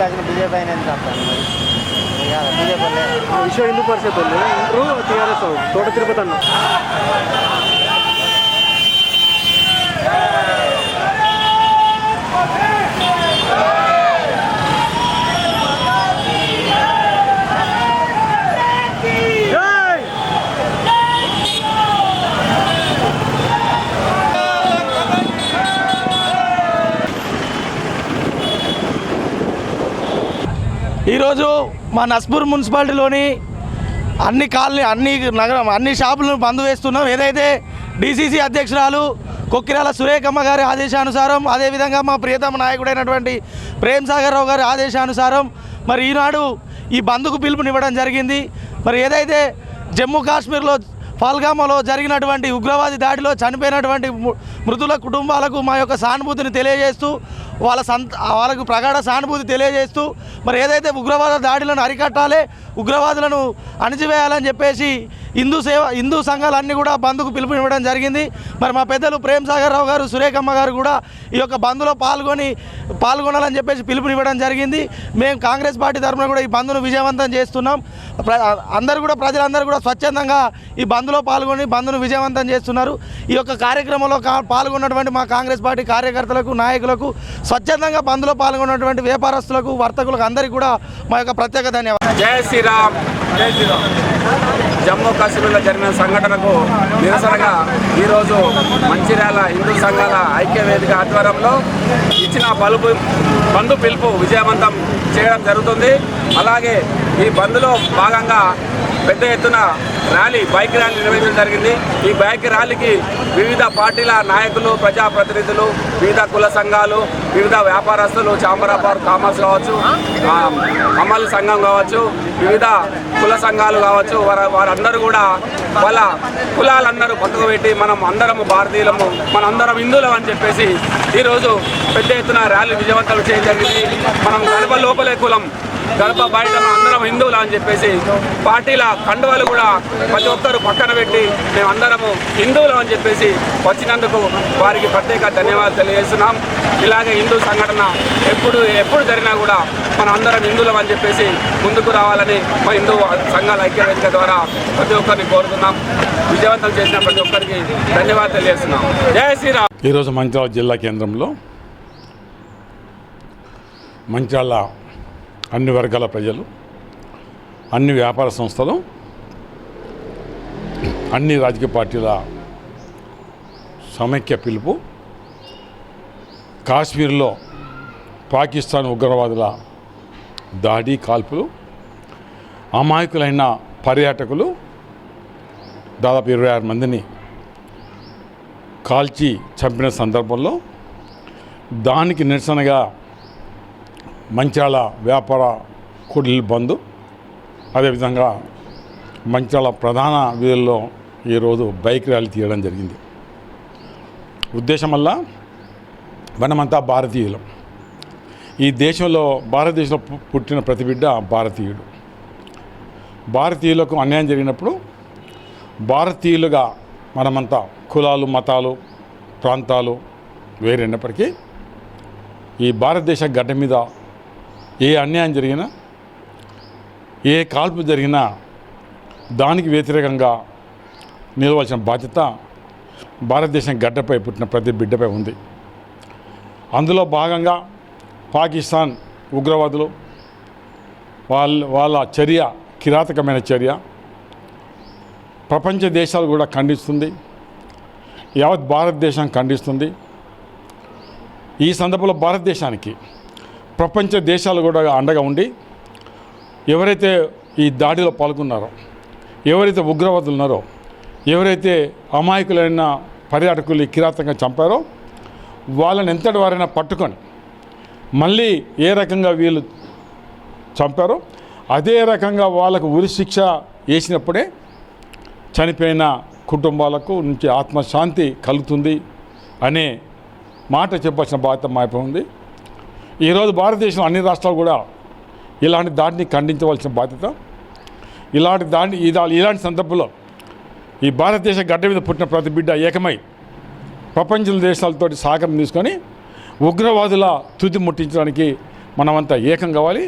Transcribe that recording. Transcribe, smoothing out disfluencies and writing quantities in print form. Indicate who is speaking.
Speaker 1: కాసిన బీజేపీ అయినా ఎందుకు వస్తాను బీజేపీ
Speaker 2: విశ్వ హిందూ పరిషత్ వాళ్ళు ఇంటరు టీఆర్ఎస్ తోట తిరుపతి అన్న
Speaker 3: ఈరోజు మా నస్పూర్ మున్సిపాలిటీలోని అన్ని కాలనీ అన్ని షాపులను బంద్ వేస్తున్నాం. ఏదైతే డీసీసీ అధ్యక్షురాలు కొక్కిరాల సురేఖమ్మ గారి ఆదేశానుసారం, అదేవిధంగా మా ప్రియతమ నాయకుడైనటువంటి ప్రేమ్ సాగర్ రావు గారి ఆదేశానుసారం మరి ఈనాడు ఈ బంద్కు పిలుపునివ్వడం జరిగింది. మరి ఏదైతే జమ్మూ కాశ్మీర్లో పహల్గామ్లో జరిగినటువంటి ఉగ్రవాది దాడిలో చనిపోయినటువంటి మృతుల కుటుంబాలకు మా యొక్క సానుభూతిని తెలియజేస్తూ వాళ్ళకు ప్రగాఢ సానుభూతి తెలియజేస్తూ మరి ఏదైతే ఉగ్రవాద దాడులను అరికట్టాలి, ఉగ్రవాదులను అణిచివేయాలని చెప్పేసి హిందూ సంఘాలన్నీ కూడా బంద్కు పిలుపునివ్వడం జరిగింది. మరి మా పెద్దలు ప్రేమ్ సాగర్ రావు గారు, సురేఖమ్మ గారు కూడా ఈ యొక్క బంద్లో పాల్గొనాలని చెప్పేసి పిలుపునివ్వడం జరిగింది. మేము కాంగ్రెస్ పార్టీ తరఫున కూడా ఈ బంద్ను విజయవంతం చేస్తున్నాం. ప్రజలందరూ కూడా స్వచ్ఛందంగా ఈ బంద్లో పాల్గొని బంద్ను విజయవంతం చేస్తున్నారు. ఈ యొక్క కార్యక్రమంలో పాల్గొన్నటువంటి మా కాంగ్రెస్ పార్టీ కార్యకర్తలకు, నాయకులకు, స్వచ్ఛందంగా బంద్లో పాల్గొన్నటువంటి వ్యాపారస్తులకు, వర్తకులకు అందరికీ కూడా మా యొక్క ప్రత్యేక ధన్యవాదాలు.
Speaker 4: జై శ్రీరామ్. జై శ్రీరామ్. జమ్మూ కాశ్మీర్లో జరిగిన సంఘటనకు నిరసనగా ఈరోజు మంచిర్యాల హిందూ సంఘాల ఐక్యవేదిక ఆధ్వర్యంలో ఇచ్చిన బంద్ పిలుపు విజయవంతం చేయడం జరుగుతుంది. అలాగే ఈ బంద్లో భాగంగా పెద్ద ఎత్తున బైక్ ర్యాలీ నిర్వహించడం జరిగింది. ఈ బైక్ ర్యాలీకి వివిధ పార్టీల నాయకులు, ప్రజాప్రతినిధులు, వివిధ కుల సంఘాలు, వివిధ వ్యాపారస్తులు, ఛాంబర్ ఆఫ్ కామర్స్ కావచ్చు, అమలు సంఘం కావచ్చు, వివిధ కుల సంఘాలు కావచ్చు, వారందరూ కూడా వాళ్ళ కులాలందరూ పక్కకు పెట్టి మనం అందరము భారతీయులము, మనందరం హిందువులం అని చెప్పేసి ఈరోజు పెద్ద ఎత్తున ర్యాలీ విజయవంతం చేయడం జరిగింది. మనం గడప లోపలే కులం, గడప బయట అందరం హిందువులు అని చెప్పేసి పార్టీల కండువలు కూడా ప్రతి ఒక్కరు పక్కన పెట్టి మేమందరము హిందువులు అని చెప్పేసి వచ్చినందుకు వారికి ప్రత్యేక ధన్యవాదాలు తెలియజేస్తున్నాం. ఇలాగే హిందూ సంఘటన ఎప్పుడు జరిగినా కూడా మన అందరం హిందువులం అని చెప్పేసి ముందుకు రావాలని మా హిందూ సంఘాల ఐక్యవేదిక ద్వారా ప్రతి ఒక్కరిని కోరుతున్నాం. విజయవంతం చేసిన ప్రతి ఒక్కరికి ధన్యవాదాలు తెలియజేస్తున్నాం. జై శ్రీరామ్.
Speaker 5: ఈరోజు మంచిర్యాల జిల్లా కేంద్రంలో మంచిర్యాల అన్ని వర్గాల ప్రజలు, అన్ని వ్యాపార సంస్థలు, అన్ని రాజకీయ పార్టీల సమైక్య పిలుపు కాశ్మీర్లో పాకిస్తాన్ ఉగ్రవాదుల దాడి, కాల్పులు, అమాయకులైన పర్యాటకులు దాదాపు 26 మందిని కాల్చి చంపిన సందర్భంలో దానికి నిరసనగా మంచిర్యాల వ్యాపార కూడలి బంద్, అదేవిధంగా మంచిర్యాల ప్రధాన వీధుల్లో ఈరోజు బైక్ ర్యాలీ తీయడం జరిగింది. ఉద్దేశం వల్ల మనమంతా భారతీయులం. ఈ భారతదేశంలో పుట్టిన ప్రతి బిడ్డ భారతీయుడు. భారతీయులకు అన్యాయం జరిగినప్పుడు భారతీయులుగా మనమంతా కులాలు, మతాలు, ప్రాంతాలు వేరైనప్పటికీ ఈ భారతదేశ గడ్డ మీద ఏ అన్యాయం జరిగినా, ఏ కాల్పు జరిగినా దానికి వ్యతిరేకంగా నిలవాల్సిన బాధ్యత భారతదేశం గడ్డపై పుట్టిన ప్రతి బిడ్డపై ఉంది. అందులో భాగంగా పాకిస్తాన్ ఉగ్రవాదులు వాళ్ళ చర్య కిరాతకమైన చర్య ప్రపంచ దేశాలు కూడా ఖండిస్తుంది, యావత్ భారతదేశం ఖండిస్తుంది. ఈ సందర్భంలో భారతదేశానికి ప్రపంచ దేశాలు కూడా అండగా ఉండి ఎవరైతే ఈ దాడిలో పాల్గొన్నారో, ఎవరైతే ఉగ్రవాదులు ఉన్నారో, ఎవరైతే అమాయకులైన పర్యాటకులు కిరాతకంగా చంపారో వాళ్ళని ఎంతటి వారైనా పట్టుకొని మళ్ళీ ఏ రకంగా వీళ్ళు చంపారో అదే రకంగా వాళ్ళకు ఉరి శిక్ష వేసినప్పుడే చనిపోయిన కుటుంబాలకు నుంచి ఆత్మశాంతి కలుగుతుంది అనే మాట చెప్పాల్సిన బాధ్యత మాపై ఉంది. ఈరోజు భారతదేశం అన్ని రాష్ట్రాలు కూడా ఇలాంటి దాడిని ఖండించవలసిన బాధ్యత. ఇలాంటి సందర్భంలో ఈ భారతదేశ గడ్డ మీద పుట్టిన ప్రతి బిడ్డ ఏకమై ప్రపంచ దేశాలతో సహకారం తీసుకొని ఉగ్రవాదుల తుది ముట్టించడానికి మనమంతా ఏకం కావాలి.